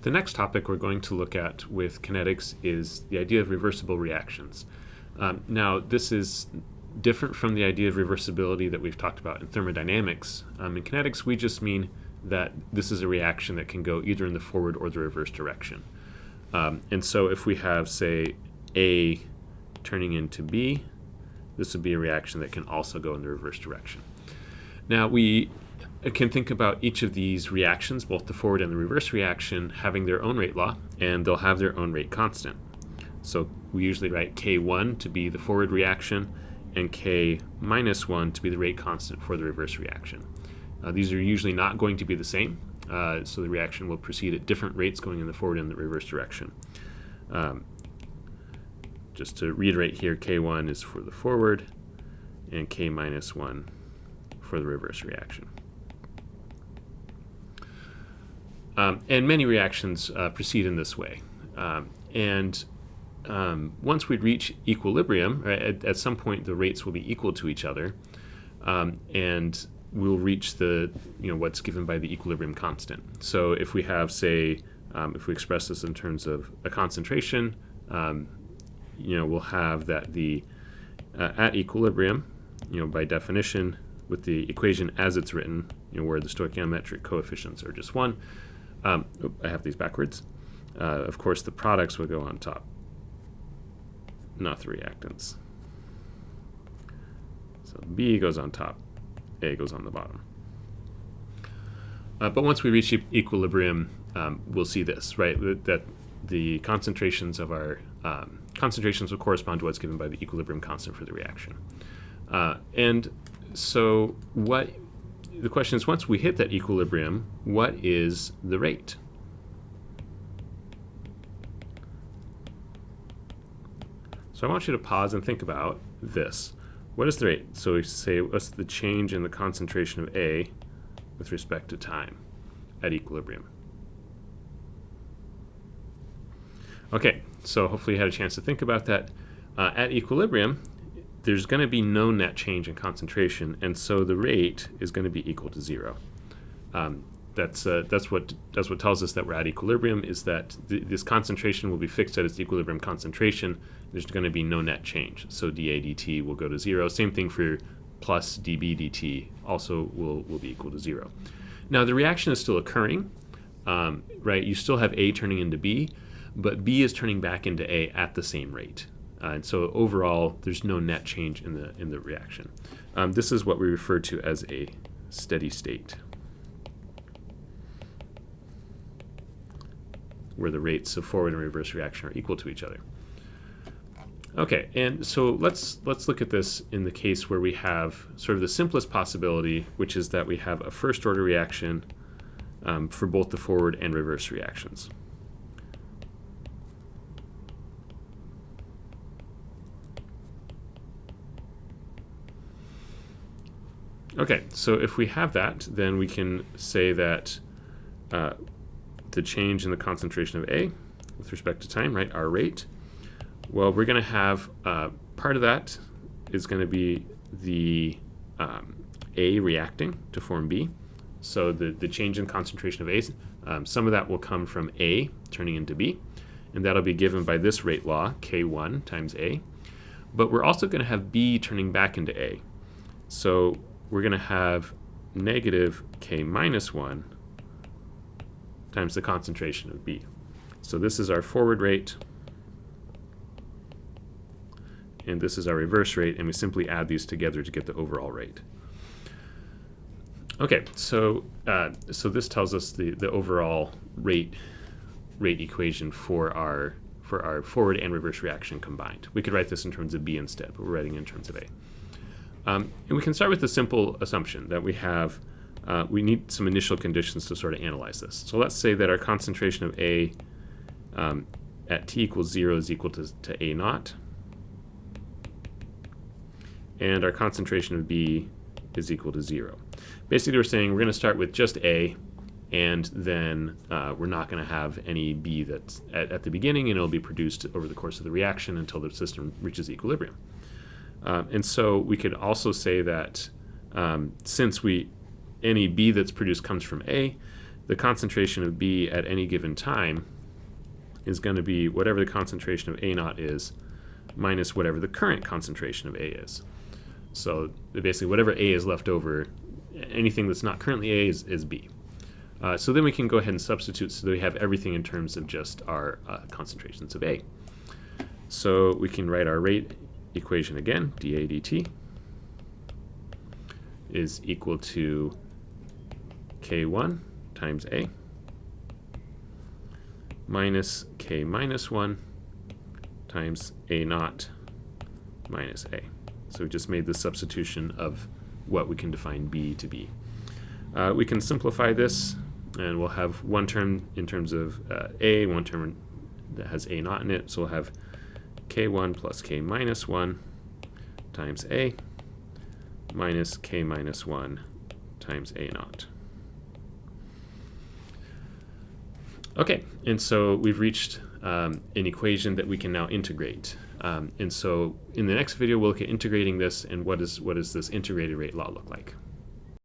The next topic we're going to look at with kinetics is the idea of reversible reactions. Now, this is different from the idea of reversibility that we've talked about in thermodynamics. In kinetics, we just mean that this is a reaction that can go either in the forward or the reverse direction. And so if we have, say, A turning into B, this would be a reaction that can also go in the reverse direction. Now, we can think about each of these reactions, both the forward and the reverse reaction, having their own rate law, and they'll have their own rate constant. So we usually write K1 to be the forward reaction and K minus 1 to be the rate constant for the reverse reaction. These are usually not going to be the same, so the reaction will proceed at different rates going in the forward and the reverse direction. Just to reiterate here, K1 is for the forward and K minus 1 for the reverse reaction. And many reactions proceed in this way. Once we reach equilibrium, right, at some point the rates will be equal to each other, and we'll reach the what's given by the equilibrium constant. So if we have, say, if we express this in terms of a concentration, we'll have that the at equilibrium, by definition, with the equation as it's written, where the stoichiometric coefficients are just 1. I have these backwards. Of course, the products will go on top, not the reactants. So B goes on top, A goes on the bottom. But once we reach equilibrium, we'll see this, right? That the concentrations of our concentrations will correspond to what's given by the equilibrium constant for the reaction. And so the question is, once we hit that equilibrium, what is the rate? So I want you to pause and think about this. What is the rate? So we say, what's the change in the concentration of A with respect to time at equilibrium? Okay, so hopefully you had a chance to think about that. At equilibrium, there's going to be no net change in concentration, and so the rate is going to be equal to 0. That's what tells us that we're at equilibrium, is that this concentration will be fixed at its equilibrium concentration. There's going to be no net change, so dA dt will go to 0. Same thing for plus dB dt, also will be equal to 0. Now the reaction is still occurring, right? You still have A turning into B, but B is turning back into A at the same rate. And so overall, there's no net change in the reaction. This is what we refer to as a steady state, where the rates of forward and reverse reaction are equal to each other. Okay, and so let's look at this in the case where we have sort of the simplest possibility, which is that we have a first order reaction for both the forward and reverse reactions. Okay, so if we have that, then we can say that the change in the concentration of A with respect to time, right, our rate, well, we're going to have part of that is going to be the A reacting to form B. So the change in concentration of A, some of that will come from A turning into B, and that'll be given by this rate law, K1 times A. But we're also going to have B turning back into A. So we're going to have negative K minus 1 times the concentration of B. So this is our forward rate, and this is our reverse rate, and we simply add these together to get the overall rate. Okay, so this tells us the overall rate equation for our forward and reverse reaction combined. We could write this in terms of B instead, but we're writing it in terms of A. And we can start with the simple assumption that we need some initial conditions to sort of analyze this. So let's say that our concentration of A at t equals 0 is equal to A naught, and our concentration of B is equal to 0. Basically, we're saying we're going to start with just A, and then we're not going to have any B that's at the beginning, and it'll be produced over the course of the reaction until the system reaches equilibrium. And so we could also say that since any B that's produced comes from A, the concentration of B at any given time is going to be whatever the concentration of A naught is minus whatever the current concentration of A is. So basically whatever A is left over, anything that's not currently A is B. So then we can go ahead and substitute so that we have everything in terms of just our concentrations of A. So we can write our rate equation again, dA dt is equal to K1 times A minus K minus 1 times A naught minus A. So we just made the substitution of what we can define B to be. We can simplify this, and we'll have one term in terms of A, one term that has A naught in it, so we'll have K1 plus K minus 1 times A minus K minus 1 times A naught. Okay, and so we've reached an equation that we can now integrate. And so in the next video, we'll look at integrating this and what does this integrated rate law look like.